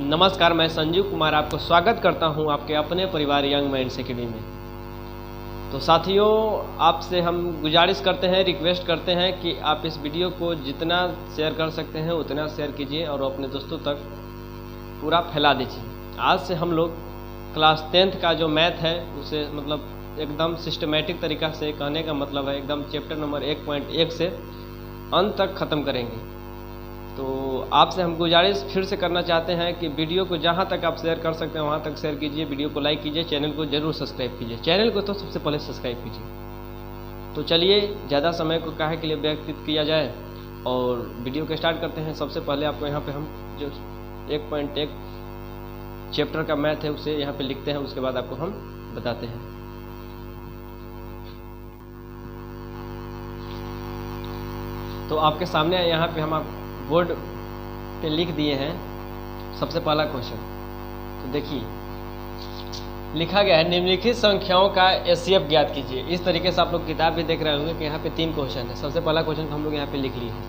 नमस्कार, मैं संजीव कुमार आपको स्वागत करता हूं आपके अपने परिवार यंग माइंड्स एकेडमी में। तो साथियों, आपसे हम गुजारिश करते हैं, रिक्वेस्ट करते हैं कि आप इस वीडियो को जितना शेयर कर सकते हैं उतना शेयर कीजिए और अपने दोस्तों तक पूरा फैला दीजिए। आज से हम लोग क्लास 10th का जो मैथ है उसे मतलब एकदम सिस्टमेटिक तरीक़ा से, कहने का मतलब है एकदम चैप्टर नंबर 1.1 से अंत तक ख़त्म करेंगे। तो आपसे हम गुजारिश फिर से करना चाहते हैं कि वीडियो को जहां तक आप शेयर कर सकते हैं वहां तक शेयर कीजिए, वीडियो को लाइक कीजिए, चैनल को जरूर सब्सक्राइब कीजिए। चैनल को तो सबसे पहले सब्सक्राइब कीजिए। तो चलिए, ज़्यादा समय को काहे के लिए व्यतीत किया जाए और वीडियो को स्टार्ट करते हैं। सबसे पहले आपको यहाँ पे हम जो 1.1 चैप्टर का मैथ है उसे यहाँ पे लिखते हैं, उसके बाद आपको हम बताते हैं। तो आपके सामने यहाँ पे हम बोर्ड पे लिख दिए हैं सबसे पहला क्वेश्चन। तो देखिए, लिखा गया है निम्नलिखित संख्याओं का एचसीएफ ज्ञात कीजिए। इस तरीके से आप लोग किताब भी देख रहे होंगे कि यहाँ पे 3 क्वेश्चन है। सबसे पहला क्वेश्चन हम लोग यहाँ पे लिख लिए हैं,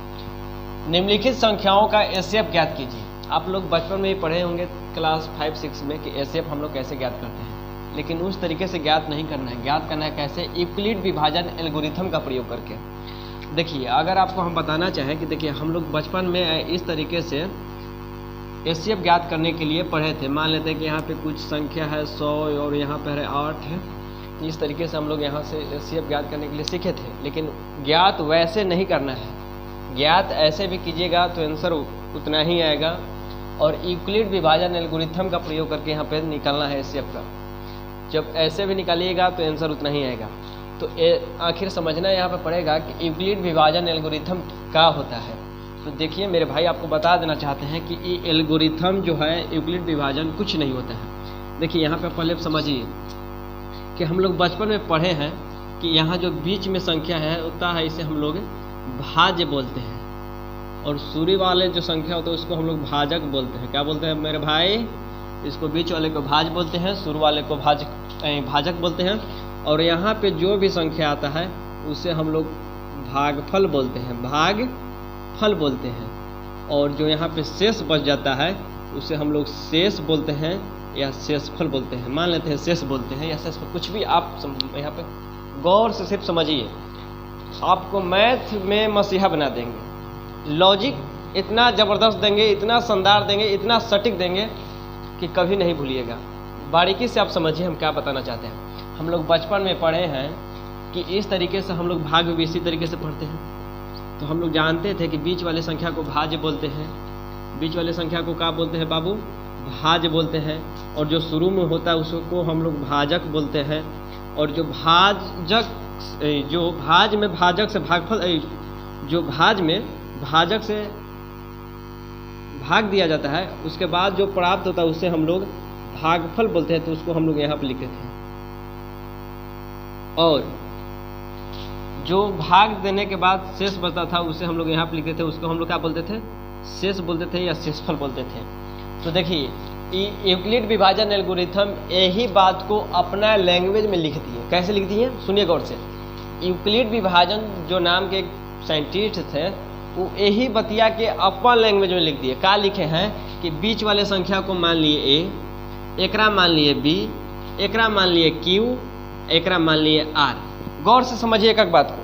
निम्नलिखित संख्याओं का एचसीएफ ज्ञात कीजिए। आप लोग बचपन में ही पढ़े होंगे क्लास 5-6 में कि एचसीएफ हम लोग कैसे ज्ञात करते हैं, लेकिन उस तरीके से ज्ञात नहीं करना है। ज्ञात करना है कैसे? यूक्लिड विभाजन एल्गोरिथम का प्रयोग करके। देखिए, अगर आपको हम बताना चाहें कि देखिए, हम लोग बचपन में इस तरीके से एचसीएफ ज्ञात करने के लिए पढ़े थे। मान लेते हैं कि यहाँ पे कुछ संख्या है 100 और यहाँ पर है 8 है। इस तरीके से हम लोग यहाँ से एचसीएफ ज्ञात करने के लिए सीखे थे, लेकिन ज्ञात वैसे नहीं करना है। ज्ञात ऐसे भी कीजिएगा तो आंसर उतना ही आएगा, और यूक्लिड विभाजन एल्गोरिथम का प्रयोग करके यहाँ पर निकालना है एचसीएफ का। जब ऐसे भी निकालिएगा तो आंसर उतना ही आएगा। तो आखिर समझना यहाँ पर पड़ेगा कि यूक्लिड विभाजन एल्गोरिथम क्या होता है। तो देखिए मेरे भाई, आपको बता देना चाहते हैं कि ये एल्गोरिथम जो है, यूक्लिड विभाजन कुछ नहीं होता है। देखिए, यहाँ पे पहले समझिए कि हम लोग बचपन में पढ़े हैं कि यहाँ जो बीच में संख्या है होता है, इसे हम लोग भाज्य बोलते हैं, और शुरू वाले जो संख्या होता है उसको हम लोग भाजक बोलते हैं। क्या बोलते हैं मेरे भाई? इसको बीच वाले को भाज्य बोलते हैं, शुरू वाले को भाजक बोलते हैं, और यहाँ पे जो भी संख्या आता है उसे हम लोग भागफल बोलते हैं, भागफल बोलते हैं। और जो यहाँ पे शेष बच जाता है उसे हम लोग शेष बोलते हैं या शेषफल बोलते हैं। मान लेते हैं शेष बोलते हैं या शेषफल, कुछ भी आप यहाँ पे गौर से सिर्फ समझिए। आपको मैथ में मसीहा बना देंगे, लॉजिक इतना ज़बरदस्त देंगे, इतना शानदार देंगे, इतना सटीक देंगे कि कभी नहीं भूलिएगा। बारीकी से आप समझिए हम क्या बताना चाहते हैं। हम लोग बचपन में पढ़े हैं कि इस तरीके से हम लोग भाग भी इसी तरीके से पढ़ते हैं। तो हम लोग जानते थे कि बीच वाले संख्या को भाज्य बोलते हैं, बीच वाले संख्या को क्या बोलते हैं बाबू? भाज्य बोलते हैं। और जो शुरू में होता है उसको हम लोग भाजक बोलते हैं। और जो भाज में भाजक से भागफल, जो भाज में भाजक से भाग दिया जाता है, उसके बाद जो प्राप्त होता है उसे हम लोग भागफल बोलते हैं। तो उसको हम लोग यहाँ पर लिखे थे। और जो भाग देने के बाद शेष बचता था उसे हम लोग यहाँ पर लिखते थे, उसको हम लोग क्या बोलते थे? शेष बोलते थे या शेषफल बोलते थे। तो देखिए, यूक्लिड विभाजन एल्गोरिथम यही बात को अपना लैंग्वेज में लिख दिए। कैसे लिख दिए? सुनिए गौर से। यूक्लिड विभाजन जो नाम के साइंटिस्ट थे, वो यही बतिया के अपन लैंग्वेज में लिख दिए। क्या लिखे हैं कि बीच वाले संख्या को मान लिए ए, एकरा मान लिए बी, एकरा मान लिए क्यू, एकरा मान लिए आर। गौर से समझिए एक बात को।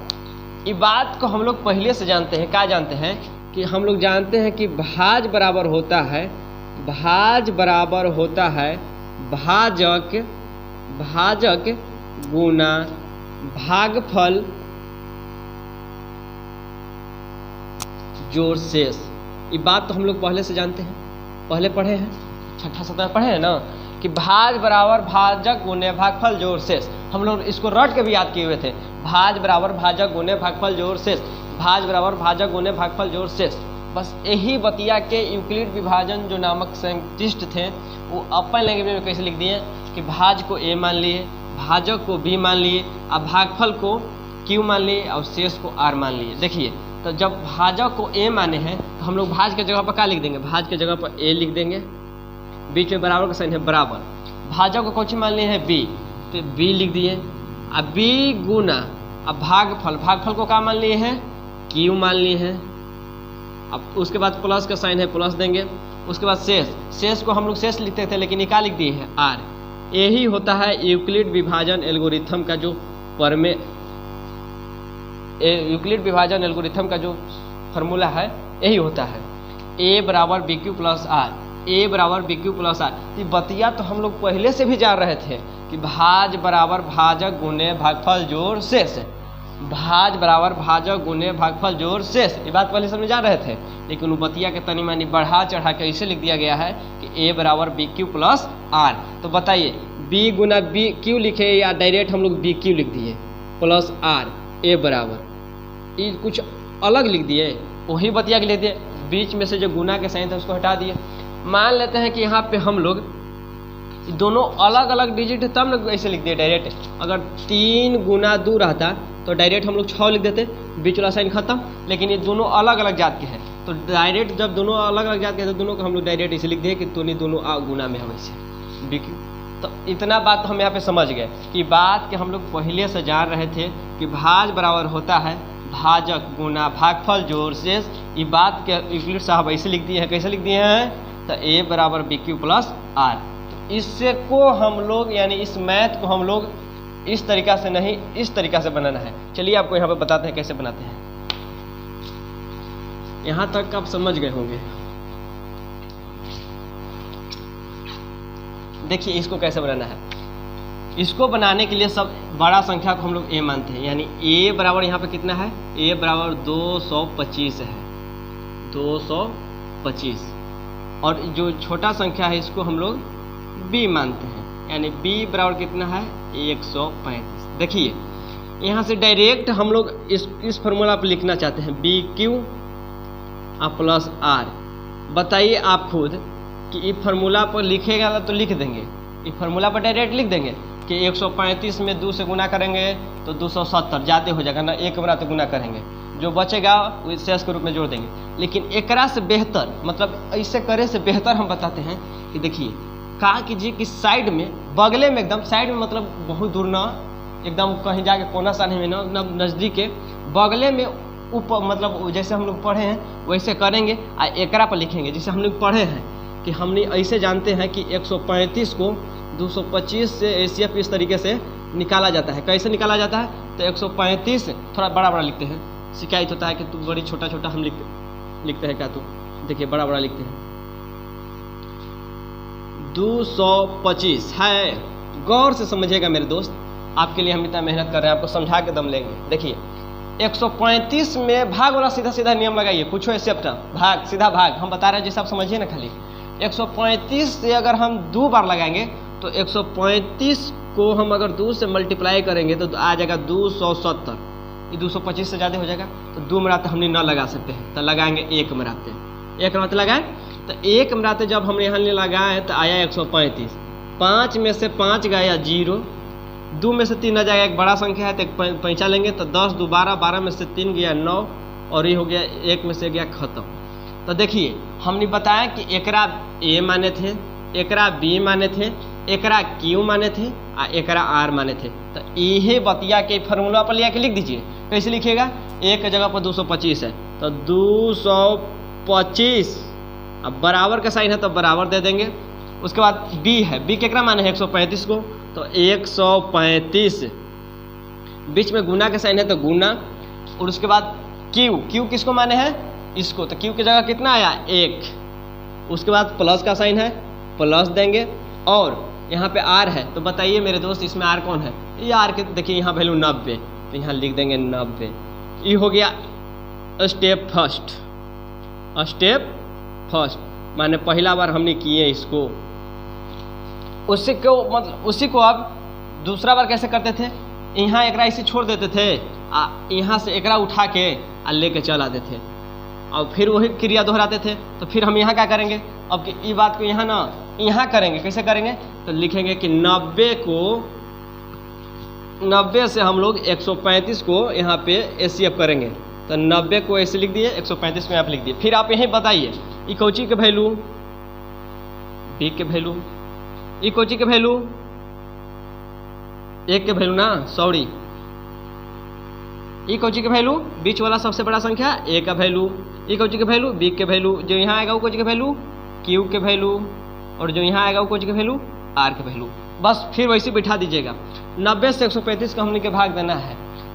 ये बात को हम लोग पहले से जानते हैं। क्या जानते हैं? कि हम लोग जानते हैं कि भाज बराबर होता है भाजक गुना भागफल जोड़ शेष। ये बात तो हम लोग पहले से जानते हैं, पहले पढ़े हैं, 6ठा 7ठा पढ़े हैं ना, कि भाज बराबर भाजक गुने भागफल जोड़ शेष। हम लोग इसको रट के भी याद किए हुए थे। भाज बराबर भाजक गुने भागफल जोड़ शेष, भाज बराबर भाजक गुने भागफल जोड़ शेष। बस यही बतिया के यूक्लिड विभाजन जो नामक साइंटिस्ट थे, वो अपन लैंग्वेज में कैसे लिख दिए कि भाज को ए मान लिए, भाजक को बी मान लिए, और भागफल को क्यू मान लिए, और शेष को आर मान लिए। देखिए, तो जब भाजक को ए माने हैं तो हम लोग भाज के जगह पर क्या लिख देंगे? भाज के जगह पर ए लिख देंगे, बीच में बराबर का साइन है बराबर। भाजक को कौन मान लिए हैं? बी, तो बी लिख दिए। अब बी गुना, अब भागफल को क्या मान लिए हैं? क्यू मान लिए हैं। अब उसके बाद प्लस का साइन है, प्लस देंगे, उसके बाद शेष को हम लोग शेष लिखते थे, लेकिन ये क्या लिख दिए हैं आर। यही होता है यूक्लिड विभाजन एल्गोरिथम का जो यूक्लिड विभाजन एल्गोरिथम का जो फार्मूला है, यही होता है ए बराबर बी क्यू प्लस आर, ए बराबर बी क्यू प्लस आर। ये बतिया तो हम लोग पहले से भी जान रहे थे कि भाज बराबर भाजक गुने भागफल जोड़ शेष, भाज बराबर भाजक गुने भागफल जोड़ शेष, ये बात पहले समझ जा रहे थे। लेकिन वो बतिया के तनी मानी बढ़ा चढ़ा के इसे लिख दिया गया है कि ए बराबर बी क्यू प्लस आर। तो बताइए बी गुना बी क्यू लिखे या डायरेक्ट हम लोग बी क्यू लिख दिए प्लस आर, ए बराबर ये कुछ अलग लिख दिए, वही बतिया के लिख दिए। बीच में से जो गुना के साइन था उसको हटा दिए। मान लेते हैं कि यहाँ पे हम लोग दोनों अलग अलग डिजिट है, तब ना ऐसे लिख दिए डायरेक्ट। अगर 3 गुना 2 रहता तो डायरेक्ट हम लोग 6 लिख देते, बीच वाला साइन खत्म। लेकिन ये दोनों अलग अलग जात के हैं, तो डायरेक्ट जब दोनों अलग अलग जात के हैं तो दोनों को हम लोग डायरेक्ट ऐसे लिख दिए कि दोनों गुना में है वैसे बी क्यू। तो इतना बात तो हम यहाँ पे समझ गए कि बात के हम लोग पहले से जान रहे थे कि भाज बराबर होता है भाजक गुना भागफल जोड़ शेष। ये बात के यूक्लिड साहब ऐसे लिख दिए हैं, कैसे लिख दिए हैं, तो ए बराबर बी क्यू प्लस आर। तो इससे को हम लोग यानी इस मैथ को हम लोग इस तरीका से नहीं, इस तरीका से बनाना है। चलिए आपको यहाँ पे बताते हैं कैसे बनाते हैं। यहाँ तक आप समझ गए होंगे। देखिए इसको कैसे बनाना है। इसको बनाने के लिए सब बड़ा संख्या को हम लोग ए मानते हैं, यानी ए बराबर यहाँ पे कितना है, ए बराबर 225 है, 225। और जो छोटा संख्या है इसको हम लोग बी मानते हैं, यानी बी बराबर कितना है 135। देखिए यहाँ से डायरेक्ट हम लोग इस फॉर्मूला पर लिखना चाहते हैं बी क्यू प्लस आर। बताइए आप खुद कि ये फार्मूला पर लिखेगा तो लिख देंगे, ये फार्मूला पर डायरेक्ट लिख देंगे कि 135 में 2 से गुना करेंगे तो 270 ज़्यादा हो जाएगा ना, एक बरा तो गुना करेंगे, जो बचेगा वो शेष के रूप में जोड़ देंगे। लेकिन एकरा से बेहतर, मतलब ऐसे करे से बेहतर हम बताते हैं कि देखिए कहा कीजिए कि साइड में, बगले में, एकदम साइड में, मतलब बहुत दूर ना, एकदम कहीं जाके कोना साने में ना, नज़दीक के बगले में ऊपर, मतलब जैसे हम लोग पढ़े हैं वैसे करेंगे और एकरा पर लिखेंगे। जैसे हम लोग पढ़े हैं कि हमने ऐसे जानते हैं कि 135 को 225 से एसीएफ इस तरीके से निकाला जाता है। कैसे निकाला जाता है, तो 135 थोड़ा बड़ा बड़ा लिखते हैं, शिकायत होता है कि तू बड़ी छोटा छोटा हम लिखते हैं क्या, तो देखिए बड़ा बड़ा लिखते हैं। 225 है, गौर से समझिएगा मेरे दोस्त, आपके लिए हम इतना मेहनत कर रहे हैं, आपको समझा के दम लेंगे। देखिए 135 में भाग वाला सीधा सीधा नियम लगाइए, पूछो ऐसे अपना भाग, सीधा भाग हम बता रहे हैं, जैसे आप समझिए ना। खाली 135 से अगर हम 2 बार लगाएंगे तो 135 को हम अगर 2 से मल्टीप्लाई करेंगे तो आ जाएगा 270। ये 225 से ज़्यादा हो जाएगा, तो 2 मराते हमने ना लगा सकते हैं, तो लगाएंगे 1 मराते। 1 मराते लगाएं तो 1 मराते जब हमने यहाँ लगाए तो आया 135। 5 में से 5 गया 0, 2 में से 3 आ जाएगा, एक बड़ा संख्या है तो एक पैंचा लेंगे, तो 10 2 12, 12 में से 3 गया 9, और ये हो गया 1 में से गया खत्म। तो देखिए हमने बताया कि एकरा ए माने थे, एकरा बी माने थे, एकरा क्यू माने थे और एकरा आर माने थे। तो यही बतिया के फार्मूला पर लिया के लिख दीजिए। कैसे लिखिएगा, एक जगह पर 225 है तो 225, अब बराबर का साइन है तो बराबर दे देंगे। उसके बाद बी है, बी केकरा माने है 135 को, तो 135, बीच में गुना का साइन है तो गुना। और उसके बाद क्यू, क्यू किसको माने हैं, इसको, तो क्यू की जगह कितना आया 1। उसके बाद प्लस का साइन है, प्लस देंगे। और यहाँ पे आर है, तो बताइए मेरे दोस्त इसमें आर कौन है, ये आर के देखिए यहाँ वैल्यू 90, तो यहाँ लिख देंगे 90। ये हो गया स्टेप फर्स्ट, स्टेप फर्स्ट माने पहला बार हमने किए इसको। उसी को मतलब उसी को अब दूसरा बार कैसे करते थे, यहाँ एकरा इसे छोड़ देते थे, यहाँ से एकरा उठा के लेके चल आते थे, और फिर वही क्रिया दोहराते थे। तो फिर हम यहाँ क्या करेंगे, अब कि ये बात को यहाँ ना यहाँ करेंगे। कैसे करेंगे, तो लिखेंगे कि 90 से हम लोग 135 को यहाँ पे एसीएफ करेंगे, तो 90 को ऐसे लिख दिए, 135 को यहाँ पे लिख दिए। फिर आप यहीं बताइए ई कोची के वैल्यू, बी के वैल्यू, ई कोची के वैल्यू, एक के वैल्यू ना, सॉरी, ई कोची के वैल्यू, बीच वाला सबसे बड़ा संख्या ए का वैल्यू, ई कोची के वैल्यू, बी के वैल्यू, जो यहाँ आएगा वो कोची के वैल्यू क्यू के वैल्यू और जो यहाँ आएगा वो कुछ के वैल्यू आर के वैल्यू, बस फिर वैसे बिठा दीजिएगा। 90 से 135 का हमने के भाग देना है,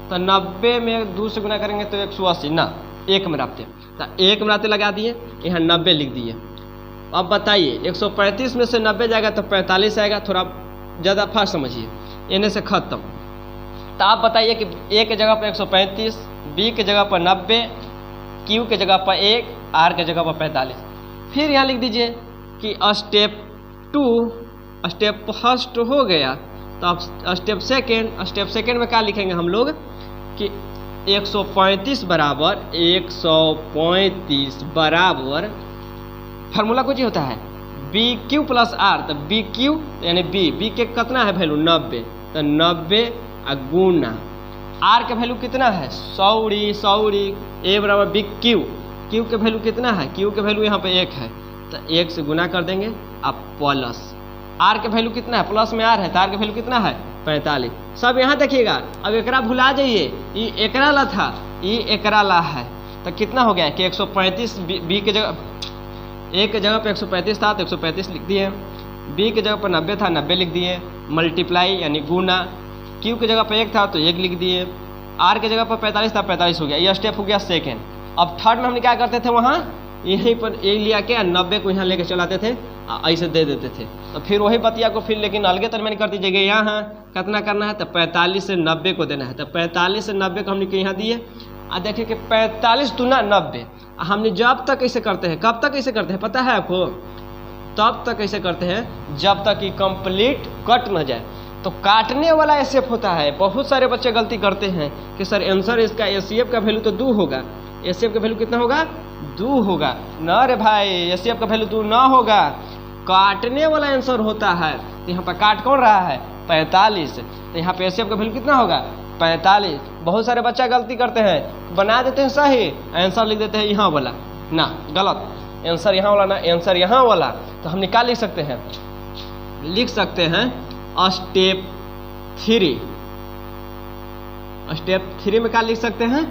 तो 90 में 2 से गुना करेंगे तो 180 ना, 1 मिलाते, तो 1 मिलाते लगा दिए, यहाँ 90 लिख दिए। अब बताइए 135 में से 90 जाएगा तो 45 आएगा, थोड़ा ज़्यादा फास्ट समझिए, इन्हें से खत्म। तो आप बताइए कि ए के जगह पर 135, बी के जगह पर 90, क्यू के जगह पर 1, आर के जगह पर 45। फिर यहाँ लिख दीजिए कि स्टेप 2 स्टेप फर्स्ट हो गया, तो अब स्टेप सेकेंड में क्या लिखेंगे हम लोग कि 135 बराबर 135 बराबर फार्मूला कुछ ही होता है बी क्यू प्लस आर, तो बी क्यू यानी बी के कितना है वैल्यू 90, तो 90 गुना आर का वैल्यू कितना है 100 ए बराबर बी क्यू के वैल्यू कितना है, क्यू के वैल्यू यहाँ पे 1 है, तो 1 से गुना कर देंगे। अब प्लस आर के वैल्यू कितना है, प्लस में आर है तो आर का वैल्यू कितना है 45। सब यहाँ देखिएगा, अब एकरा भुला जाइए, ये एकरा ला था, ये एकरा ला है, तो कितना हो गया कि 135 बी के जगह ए के जगह पे 135 था तो 135 लिख दिए, बी के जगह पर 90 था 90 लिख दिए, मल्टीप्लाई यानी गुना, क्यू के जगह पर 1 था तो 1 लिख दिए, आर के जगह पर 45 था 45 हो गया। यह स्टेप हो गया सेकेंड। अब थर्ड में हमने क्या करते थे, वहाँ यहीं पर ए लिया के 90 को यहाँ लेके चलाते थे, ऐसे दे देते थे, तो फिर वही बतिया को फिर लेकिन अलगे तरह में कर दीजिएगा। यहाँ कितना करना है तो 45 से 90 को देना है, तो 45 से 90 को हमने यहाँ दिए। देखिए कि 45 दूना 90, हमने जब तक ऐसे करते हैं, कब तक ऐसे करते हैं पता है आपको, तब तक ऐसे करते हैं जब तक कि कंप्लीट कट न जाए। तो काटने वाला एसएफ होता है, बहुत सारे बच्चे गलती करते हैं कि सर आंसर इसका एसएफ का वैल्यू तो 2 होगा, एसएफ का वैल्यू कितना होगा 2 होगा। ना रे भाई, एसएफ का वैल्यू 2 ना होगा, काटने वाला आंसर होता है। तो यहाँ पर काट कौन रहा है 45, तो यहाँ पे एसएफ का वैल्यू कितना होगा 45। बहुत सारे बच्चा गलती करते हैं, बना देते हैं सही, आंसर लिख देते हैं यहाँ वाला, ना गलत, आंसर यहाँ वाला ना, आंसर यहाँ वाला। तो हम निकाल लिख सकते हैं, स्टेप 3 में क्या लिख सकते हैं,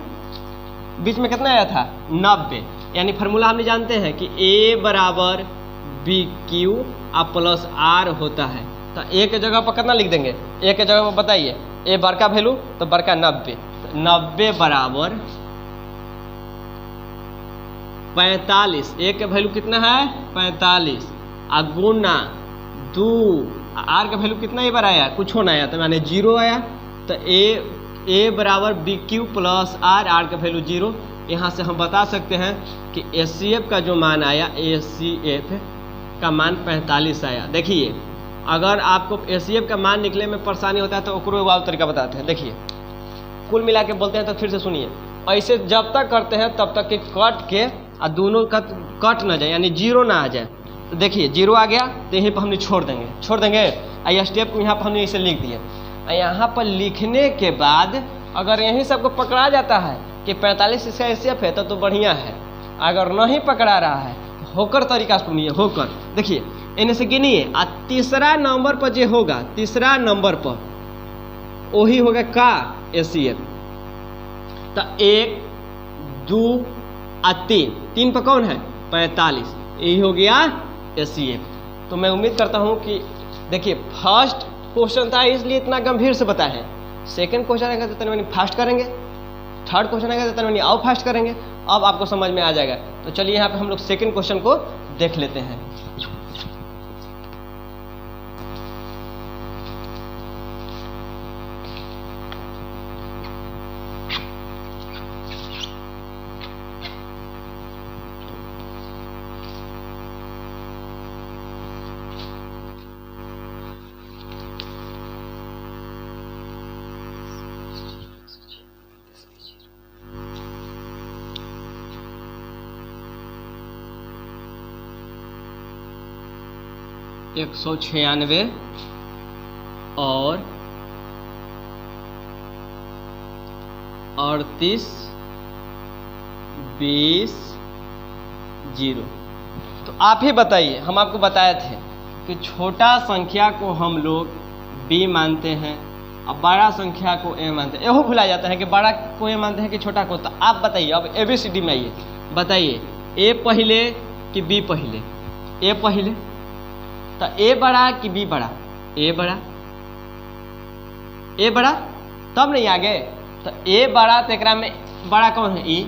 बीच में कितना आया था 90, यानी फार्मूला हमने जानते हैं कि ए बराबर बी क्यू प्लस आर होता है। तो ए के जगह पर कितना लिख देंगे, ए के जगह पर बताइए, ए बड़का वैल्यू तो बड़का 90, तो 90 बराबर 45, ए के वैल्यू कितना है 45, गुना 2, आर का वैल्यू कितना ये बार आया, कुछ होना आया तो मैंने 0 आया, तो ए बराबर बी क्यू प्लस आर का वैल्यू 0। यहाँ से हम बता सकते हैं कि एचसीएफ का जो मान आया, एचसीएफ का मान 45 आया। देखिए अगर आपको एचसीएफ का मान निकले में परेशानी होता है तो ओकरो वाला तरीका बताते हैं। देखिए कुल मिला के बोलते हैं तो फिर से सुनिए, ऐसे जब तक करते हैं तब तक कि कट के और दोनों कट ना जाए, यानी 0 ना आ जाए। तो देखिए 0 आ गया तो यहीं पर हमने छोड़ देंगे। यह स्टेप को यहाँ पर हमने इसे लिख दिया। यहाँ पर लिखने के बाद अगर यहीं सबको पकड़ा जाता है कि 45 इसका एचसीएफ है तो बढ़िया है, अगर नहीं पकड़ा रहा है होकर तरीका सुनिए, होकर देखिए इन्हें से गिनिए, तीसरा नंबर पर जो होगा, तीसरा नंबर पर वही होगा का एचसीएफ। तो 1 2 और 3 पर कौन है 45, यही हो गया एचसीएफ। तो मैं उम्मीद करता हूँ कि देखिए फर्स्ट क्वेश्चन था इसलिए इतना गंभीर से बताया है, सेकंड क्वेश्चन आएगा तो तनी फास्ट करेंगे, थर्ड क्वेश्चन आएगा तो तनी और फास्ट करेंगे, अब आपको समझ में आ जाएगा। तो चलिए यहाँ पे हम लोग सेकंड क्वेश्चन को देख लेते हैं। एक 196 और 38 20 0। तो आप ही बताइए, हम आपको बताए थे कि छोटा संख्या को हम लोग b मानते हैं और बड़ा संख्या को a मानते हैं। यही भुला जाता है कि बड़ा को a मानते हैं कि छोटा को। तो आप बताइए, अब ABCD में आइए, बताइए a पहले कि b पहले। ए पहले, तो ए बड़ा कि बी बड़ा? ए बड़ा, ए बड़ा तब नहीं आगे। तो ए बड़ा तो एकरा में बड़ा कौन है? ई,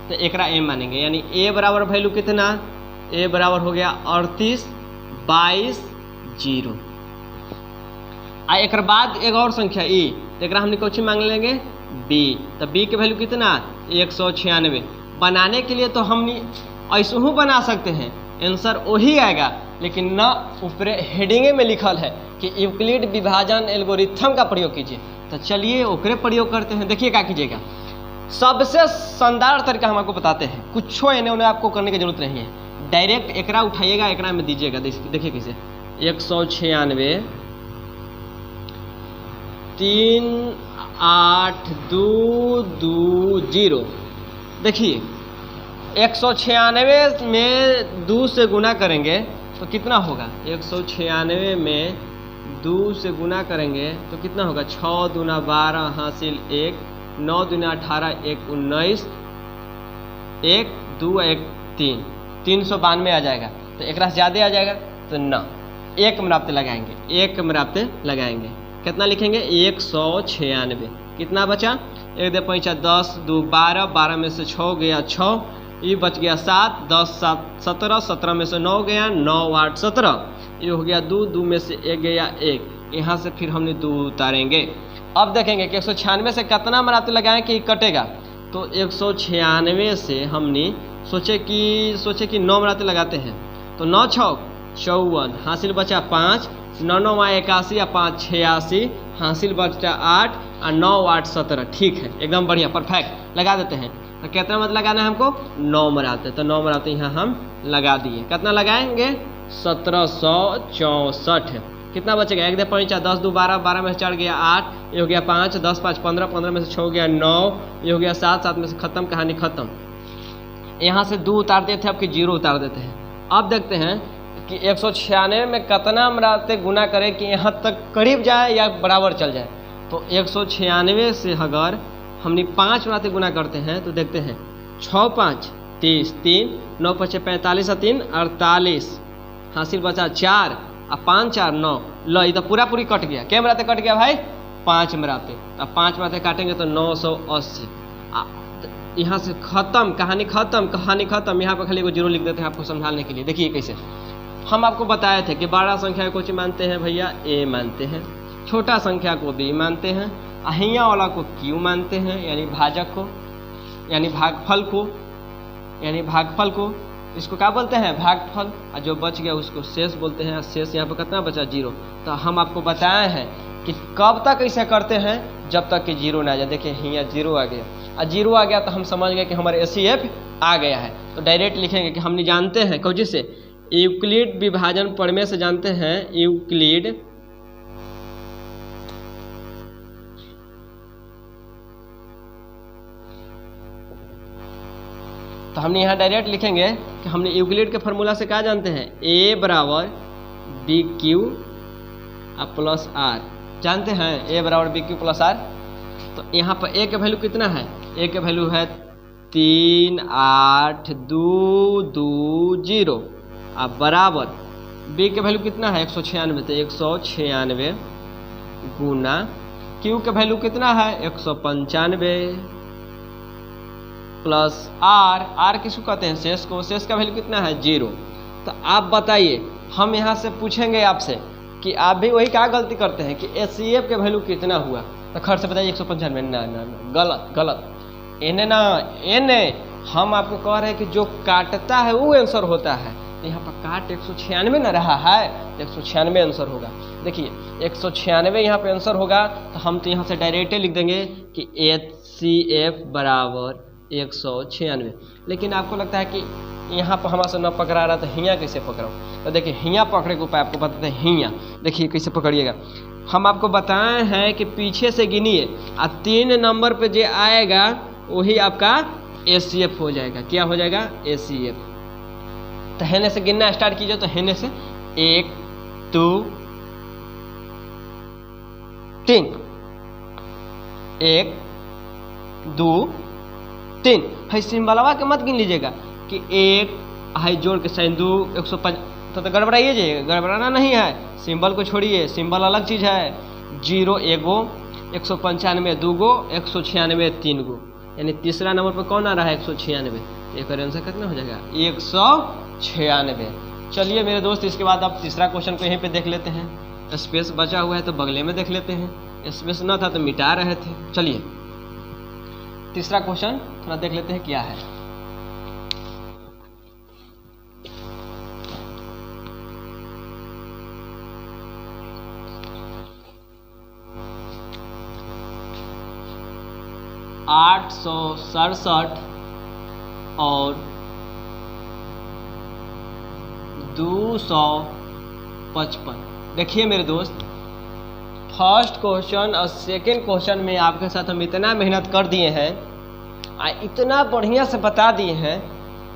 तो एकरा ए मानेंगे। यानी ए बराबर वैल्यू कितना? ए बराबर हो गया 38 22 0। आ एक बाद एक और संख्या ई, तो एकरा हमने कौन मांग लेंगे? बी। तो बी के वैल्यू कितना? 196। बनाने के लिए तो हमने ऐसे ही बना सकते हैं, आंसर वही आएगा, लेकिन न ऊपर हेडिंगे में लिखल है कि यूक्लिड विभाजन एल्गोरिथम का प्रयोग कीजिए। तो चलिए ओकरे प्रयोग करते हैं। देखिए क्या कीजिएगा, सबसे शानदार तरीका हम आपको बताते हैं, कुछ इन्हें उन्हें आपको करने की जरूरत नहीं है। डायरेक्ट एकरा उठाइएगा, एकरा में दीजिएगा। देखिए कैसे, 196 3 8 2 2 0। देखिए 196 में 2 से गुना करेंगे तो कितना होगा? 196 में 2 से गुना करेंगे तो कितना होगा? 6 दूना 12 हासिल 1, 9 दूना 18 1 19, 1 2 1 3, 392 आ जाएगा। तो एक से ज़्यादा आ जाएगा तो न, एक मराबते लगाएंगे, एक मराबते लगाएंगे। कितना लिखेंगे? 196। कितना बचा? 1 दे 5 10 2 12, 12 में से 6 गया 6, ये बच गया 7, 10 7 17, 17 में से 9 गया 9 8 17, ये हो गया 2, 2 में से 1 गया 1। यहाँ से फिर हमने 2 उतारेंगे। अब देखेंगे कि 196 से कितना मराते लगाएं कि कटेगा। तो 196 से हमने सोचे कि 9 मराते लगाते हैं। तो 9 6 54, हासिल बचा 5, 9 9 81 या 5 86, हासिल बचा 8 और 9 8 17। ठीक है, एकदम बढ़िया, परफेक्ट लगा देते हैं। तो कितना मत लगाना है हमको? 9 मराते। तो 9 मराते यहाँ हम लगा दिए। कितना लगाएंगे? 1764। कितना बचेगा? 1 दे 5 10 2 12, 12 में से 4 गया 8, ये हो गया 5, 10 5 15, 15 में से 6 गया 9, ये हो गया 7, 7 में से खत्म, कहानी खत्म। यहाँ से 2 उतार देते हैं, अब कि 0 उतार देते हैं। अब देखते हैं कि 196 में कितना मराते गुना करें कि यहाँ तक करीब जाए या बराबर चल जाए। तो 196 से अगर हमने 5 मराते गुना करते हैं तो देखते हैं 6 5 30, 3 9 5 45 और 3 48, हासिल बचा 4 और 5 4 9। लो ये तो पूरा पूरी कट गया। क्या मराते कट गया भाई? 5 मराते। अब 5 मराते काटेंगे तो 980। यहाँ से खत्म, कहानी खत्म, कहानी खत्म। यहाँ पर खाली को 0 लिख देते हैं आपको समझाने के लिए। देखिए कैसे हम आपको बताए थे कि बड़ा संख्या को मानते हैं भैया ए मानते हैं, छोटा संख्या को बी मानते हैं, अहिया वाला को क्यू मानते हैं, यानी भाजक को, यानी भागफल को इसको क्या बोलते हैं? भागफल। और जो बच गया उसको शेष बोलते हैं। शेष यहाँ पर कितना बचा? 0। तो हम आपको बताए हैं कि कब तक ऐसे करते हैं, जब तक कि 0 ना आ जाए। देखिए यहाँ 0 आ गया, और 0 आ गया तो हम समझ गए कि हमारे ACF आ गया है। तो डायरेक्ट लिखेंगे कि हमने जानते हैं कौन से यूक्लिड विभाजन प्रमेय से जानते हैं, यूक्लिड तो हमने यहाँ डायरेक्ट लिखेंगे कि हमने यूक्लिड के फार्मूला से क्या जानते हैं? ए बराबर बी क्यू प्लस आर जानते हैं। ए बराबर बी क्यू प्लस आर। तो यहाँ पर ए के वैल्यू कितना है? ए के वैल्यू है 3 8 2 2 0 अब बराबर बी के वैल्यू कितना है? 196। तो 196 गुना क्यू के वैल्यू कितना है? 195 प्लस आर। आर किसको कहते हैं? शेष को। शेष का वैल्यू कितना है? 0। तो आप बताइए, हम यहाँ से पूछेंगे आपसे कि आप भी वही क्या गलती करते हैं कि ACF के वैल्यू कितना हुआ? तो खर्च से बताइए 195। ना ना ना, गलत गलत। एने हम आपको कह रहे हैं कि जो काटता है वो आंसर होता है। तो यहाँ पर काट 196 ना रहा है, 196 आंसर होगा। देखिए 196 यहाँ पे आंसर होगा। तो हम तो यहाँ से डायरेक्ट लिख देंगे कि ACF बराबर 196। लेकिन आपको लगता है कि यहाँ पर हमारे से न पकड़ा रहा तो हियाँ कैसे पकड़ो? तो देखिए हियाँ पकड़े के उपाय आपको बताते हैं। हियाँ देखिए कैसे पकड़िएगा। हम आपको बताए हैं कि पीछे से गिनिए और 3 नंबर पे जो आएगा वही आपका ACF हो जाएगा। क्या हो जाएगा? ACF। तो हेने से गिनना स्टार्ट कीजिए। तो हेने से 1 2 3, 1 2 3। है सिंबलवा के मत गिन लीजिएगा कि 1 है जोड़ के साइन 2, तो गड़बड़ाइए जाइएगा, गड़बड़ाना नहीं है। सिंबल को छोड़िए, सिंबल अलग चीज़ है। 0 एगो, 195 दूगो, 196 तीन गो, यानी तीसरा नंबर पर कौन आ रहा है 196। एक और आंसर कितना हो जाएगा 196। चलिए मेरे दोस्त, इसके बाद अब तीसरा क्वेश्चन को यहीं पे देख लेते हैं। स्पेस बचा हुआ है तो बगले में देख लेते हैं, स्पेस ना था तो मिटा रहे थे। चलिए तीसरा क्वेश्चन थोड़ा देख लेते हैं क्या है। $867 और 255। देखिए मेरे दोस्त, फर्स्ट क्वेश्चन और सेकंड क्वेश्चन में आपके साथ हम इतना मेहनत कर दिए हैं, इतना बढ़िया से बता दिए हैं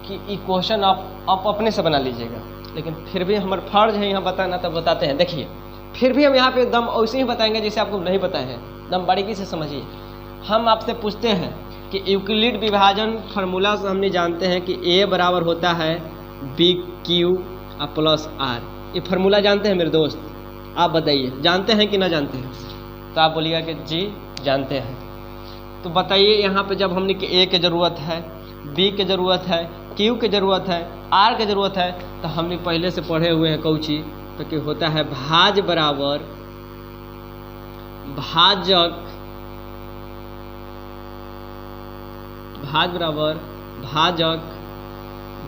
कि ये क्वेश्चन आप अपने से बना लीजिएगा। लेकिन फिर भी हमारा फर्ज है यहाँ बताना, तो बताते हैं। देखिए फिर भी हम यहाँ पे दम वैसे ही बताएंगे जैसे आपको नहीं पता है, दम बारीकी से समझिए। हम आपसे पूछते हैं कि यूक्लिड विभाजन फार्मूला से हमने जानते हैं कि A बराबर होता है BQ प्लस R। ये फार्मूला जानते हैं मेरे दोस्त? आप बताइए, जानते हैं कि ना जानते हैं? तो आप बोलिएगा कि जी जानते हैं। तो बताइए यहाँ पे जब हमने कि A की ज़रूरत है, B की ज़रूरत है, Q की ज़रूरत है, R की ज़रूरत है, तो हमने पहले से पढ़े हुए हैं कौची, तो कि होता है भाज बराबर भाजक, भाज बराबर भाजक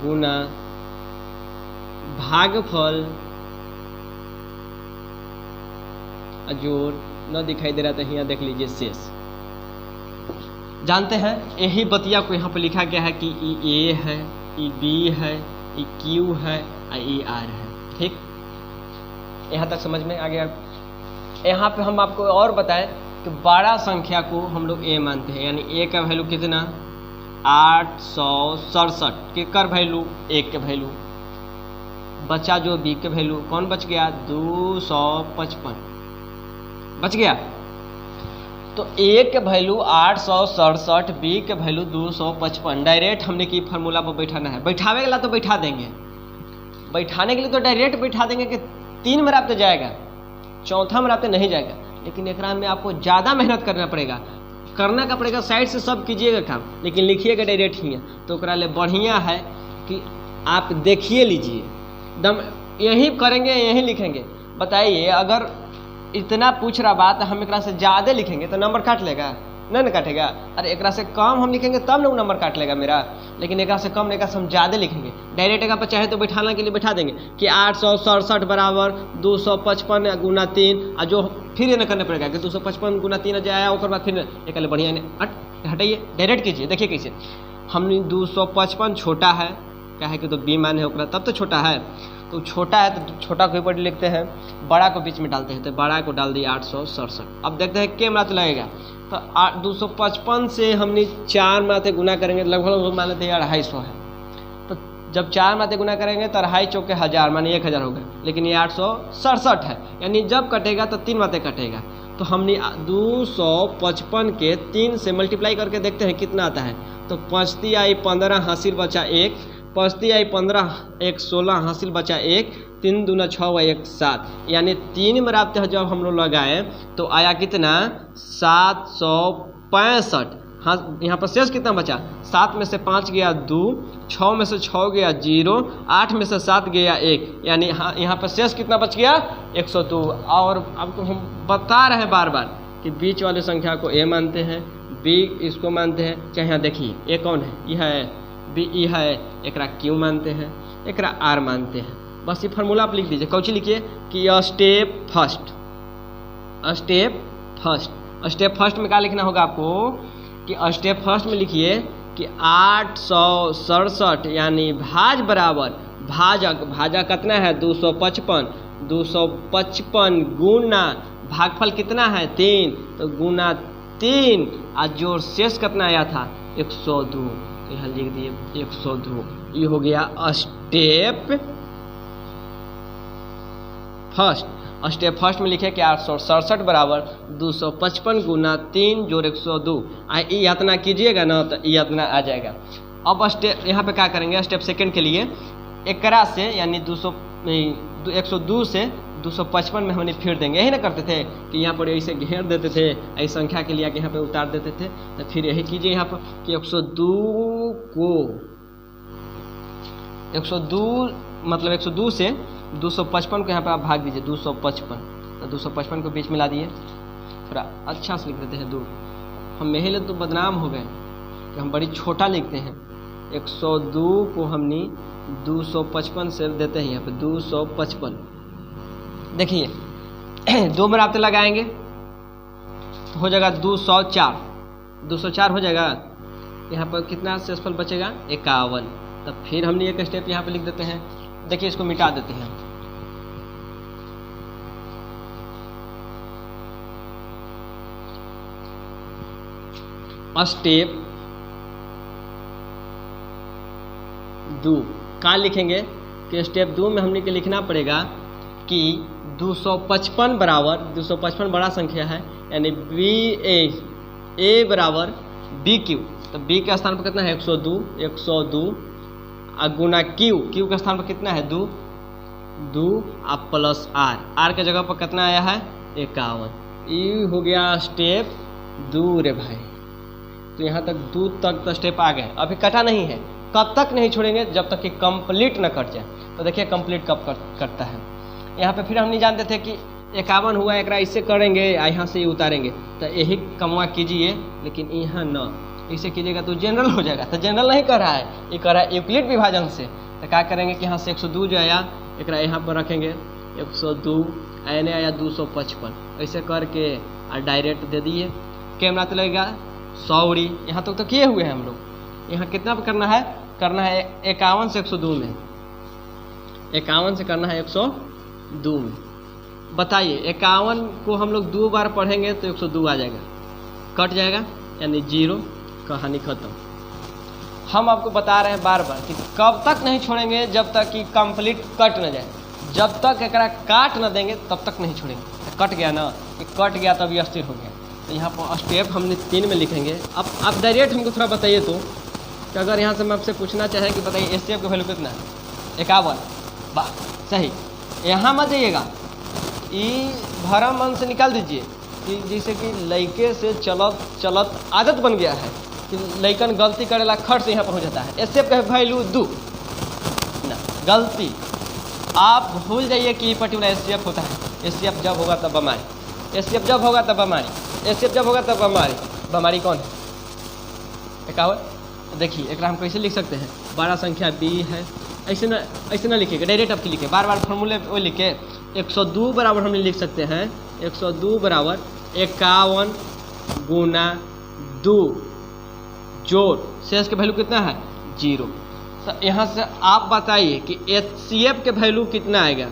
गुना भागफल जोड़ न दिखाई दे रहा था यहाँ देख लीजिए शेष। जानते हैं यही बतिया को यहाँ पे लिखा गया है कि ई A है, ई B है, ई Q है और ई R है। ठीक, यहाँ तक समझ में आ गया। यहाँ पे हम आपको और बताएं कि बड़ा संख्या को हम लोग A मानते हैं, यानी A का वैल्यू कितना 867 के कर वैल्यू 1 के वैल्यू बचा, जो B के वैल्यू कौन बच गया 255 बच गया। तो A के वैल्यू 867, B के वैल्यू 255। डायरेक्ट हमने की फार्मूला पर बैठाना है। बैठावे वाला तो बैठा देंगे, बैठाने के लिए तो डायरेक्ट बैठा देंगे कि 3 में राब्ते जाएगा, चौथा में राब्ते नहीं जाएगा। लेकिन एकरा में आपको ज़्यादा मेहनत करना पड़ेगा, साइड से सब कीजिएगा काम, लेकिन लिखिएगा डायरेक्ट ही। तो ओकरा लिए बढ़िया है कि आप देखिए लीजिए, दम यही करेंगे यही लिखेंगे। बताइए अगर इतना पूछ रहा बात हम एक से ज़्यादा लिखेंगे तो नंबर काट लेगा? नहीं ना काटेगा। अरे एक से कम हम लिखेंगे तब ना नंबर काट लेगा मेरा। लेकिन एक से कम, एक से हम ज़्यादा लिखेंगे। डायरेक्ट एक पर चाहे तो बैठाने के लिए बैठा देंगे कि 867 बराबर 255 गुना 3, और जो फिर ये न करना पड़ेगा कि 255 गुना 3 जाए, और बाद फिर एक बढ़िया हटाइए, डायरेक्ट कीजिए। देखिए कैसे हमने 255 छोटा है, क्या है कि तो B मान है ओकरा, तब तो छोटा है। तो छोटा है तो छोटा को ऊपर लिखते हैं, बड़ा को बीच में डालते हैं, तो बड़ा को डाल दिया 867। अब देखते हैं क्या मात्रा लगेगा। तो 255 से हमने 4 मात्रा गुना करेंगे, लगभग मान लेते हैं 250 है। तो जब 4 मात्रा गुना करेंगे तो 2.5 चौके 1000, माने 1000 होगा। लेकिन ये 867 है, यानी जब कटेगा तो 3 मात्रा कटेगा। तो हमने 255 के 3 से मल्टीप्लाई करके देखते हैं कितना आता है। तो 5 आई 15 हासिल बचा 1, 5 आई 15 1 16 हासिल बचा 1, 3 दूना 6 व 1 7, यानी 3 में राब्ते जब हम लोग लगाए तो आया कितना 765। हाँ, यहाँ पर शेष कितना बचा, 7 में से 5 गया 2, 6 में से 6 गया 0, 8 में से 7 गया 1, यानी हाँ यहाँ पर शेष कितना बच गया 102। और आपको हम बता रहे हैं बार बार कि बीच वाली संख्या को A मानते हैं, B इसको मानते हैं। चाहे यहाँ देखिए A कौन है, यह है B, ई है एकरा Q मानते हैं, एकरा R मानते हैं। बस ये फार्मूला आप लिख दीजिए। कौची लिखिए कि स्टेप फर्स्ट में क्या लिखना होगा आपको कि स्टेप फर्स्ट में लिखिए कि 867 यानी भाज बराबर भाजक, भाजक कितना है 255 गुना भागफल कितना है 3, तो गुना 3 और जोड़ शेष कितना आया था 102, यहाँ लिख दिए 102। ये हो गया स्टेप फर्स्ट में लिखे कि 867 बराबर 255 गुना 3 जोड़ 102। ये इतना कीजिएगा ना तो ये इतना आ जाएगा। अब स्टेप यहाँ पे क्या करेंगे, स्टेप सेकंड के लिए एकरा से यानी नहीं 102 से 255 में हमने फेर देंगे, यही ना करते थे कि यहाँ पर ऐसे घेर देते थे, ऐसी संख्या के लिए यहाँ पे उतार देते थे। तो फिर यही कीजिए यहाँ पर कि 102 को 102 मतलब 102 से 255 को यहाँ पे आप भाग दीजिए 255, तो 255 को बीच में ला दिए, थोड़ा अच्छा से लिख देते हैं 2। हम यही तो बदनाम हो गए कि हम बड़ी छोटा लिखते हैं। 102 को हमने 255 से देते हैं यहाँ पे 255। देखिए 2 बराबर लगाएंगे तो हो जाएगा 204, 204 हो जाएगा। यहाँ पर कितना शेषफल बचेगा 51। तब फिर हमने एक स्टेप यहाँ पे लिख देते हैं। देखिए इसको मिटा देते हैं। स्टेप 2 का लिखेंगे कि स्टेप 2 में हमने के लिखना पड़ेगा कि 255 बराबर 255 बड़ा संख्या है, यानी ए बराबर बी क्यू। तो बी के स्थान पर कितना है 102 गुना क्यू के स्थान पर कितना है 2 अब प्लस आर के जगह पर कितना आया है 51। ये हो गया स्टेप 2 रे भाई। तो यहाँ तक 2 तक तो स्टेप आ गए। अभी कटा नहीं है, कब तक नहीं छोड़ेंगे जब तक कि कंप्लीट ना कट जाए। तो देखिए कंप्लीट कब करता है। यहाँ पे फिर हम नहीं जानते थे कि 51 हुआ, एक इससे करेंगे यहाँ से उतारेंगे, तो यही कमवा कीजिए, लेकिन यहाँ न इसे कीजिएगा तो जनरल हो जाएगा। तो जनरल नहीं कर रहा है, ये कर रहा है यूक्लिड विभाजन से। तो क्या करेंगे कि यहाँ से 102 जो आया एक यहाँ पर रखेंगे 102, एने आया 255, ऐसे करके और डायरेक्ट दे दिए। कैमरा तो लगेगा 100। यहाँ तक तो किए हुए हैं हम लोग। यहाँ कितना करना है 51 से 102 में, 51 से करना है 102 में। बताइए 51 को हम लोग 2 बार पढ़ेंगे तो 102 आ जाएगा, कट जाएगा यानी 0, कहानी खत्म। हम आपको बता रहे हैं बार बार कि कब तक नहीं छोड़ेंगे जब तक कि कंप्लीट कट न जाए। जब तक एकरा काट न देंगे तब तक नहीं छोड़ेंगे। तो कट गया ना, कि कट गया तब ये स्थिर हो गया। तो यहाँ पर स्टेप हमने 3 में लिखेंगे। अब आप डायरेक्ट हमको थोड़ा बताइए तो कि अगर यहाँ से मैं आपसे पूछना चाहें कि बताइए स्टेप का वैल्यू कितना है 51, वाह सही। यहाँ मत जाइएगा, ये भरम मन से निकाल दीजिए कि जैसे कि लड़के से चलत आदत बन गया है कि लड़कन गलती करेला खट से यहाँ पर हो जाता है। स्टेप का वैल्यू 2 ना, गलती आप भूल जाइए कि पर्टिकुलर स्टेप होता है। स्टेप जब होगा तब बमारी, स्टेप जब होगा तब बमारी, स्टेप जब होगा तब बमारी। बमारी कौन है 51। देखिए एक हम कैसे लिख सकते हैं, बड़ा संख्या b है, ऐसे ना लिखिएगा, डायरेक्ट आपकी लिखे बार फॉर्मूले वो लिखे 102 बराबर हमने लिख सकते हैं 102 बराबर 51 गुना 2 जोड़ शेष के वैल्यू कितना है 0। तो यहाँ से आप बताइए कि HCF के वैल्यू कितना आएगा।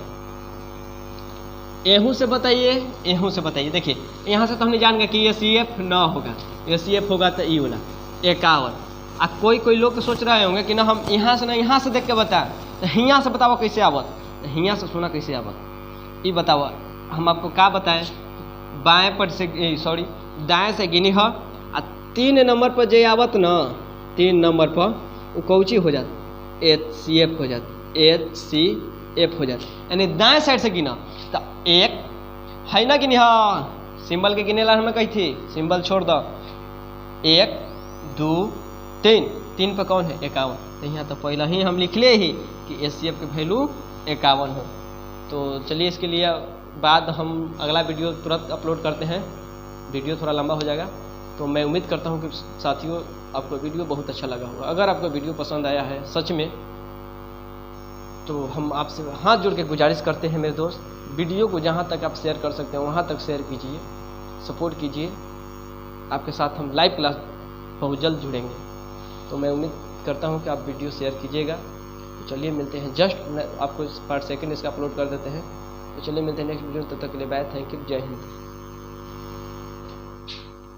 एहू से बताइए, एहू से बताइए। देखिए यहाँ से तो हमने जान गए कि HCF न होगा, HCF होगा तो ई होना 51। अब कोई लोग तो सोच रहे होंगे कि ना हम यहाँ से ना यहाँ से देख के बताएं, तो यहाँ से बताओ कैसे आवत, यहाँ से सुना कैसे आवत, ये बताओ। हम आपको क्या बताएं, बाएं पर से दाएं से गिनी है, 3 नंबर पर जे आवत न, 3 नंबर पर वो कौची हो जात HCF हो जात, HCF हो जात, यानी दाएं साइड से गिना। तो एक है ना गिनी हाँ, सिंबल के गिने ला हमें कही थी, सिंबल छोड़ दो। 1 2 3 पर कौन है 51। तो यहाँ तो पहले ही हम लिख ले ही कि HCF के वैल्यू 51 हो। तो चलिए इसके लिए बाद हम अगला वीडियो तुरंत अपलोड करते हैं। वीडियो थोड़ा लंबा हो जाएगा, तो मैं उम्मीद करता हूँ कि साथियों आपको वीडियो बहुत अच्छा लगा होगा। अगर आपको वीडियो पसंद आया है सच में, तो हम आपसे हाथ जोड़ के गुजारिश करते हैं मेरे दोस्त, वीडियो को जहाँ तक आप शेयर कर सकते हैं वहाँ तक शेयर कीजिए, सपोर्ट कीजिए। आपके साथ हम लाइव क्लास बहुत जल्द जुड़ेंगे। तो मैं उम्मीद करता हूँ कि आप वीडियो शेयर कीजिएगा। तो चलिए मिलते हैं, जस्ट आपको पर सेकंड इसका अपलोड कर देते हैं। तो चलिए मिलते हैं नेक्स्ट वीडियो, तब तक के लिए बाय, थैंक यू, जय हिंद।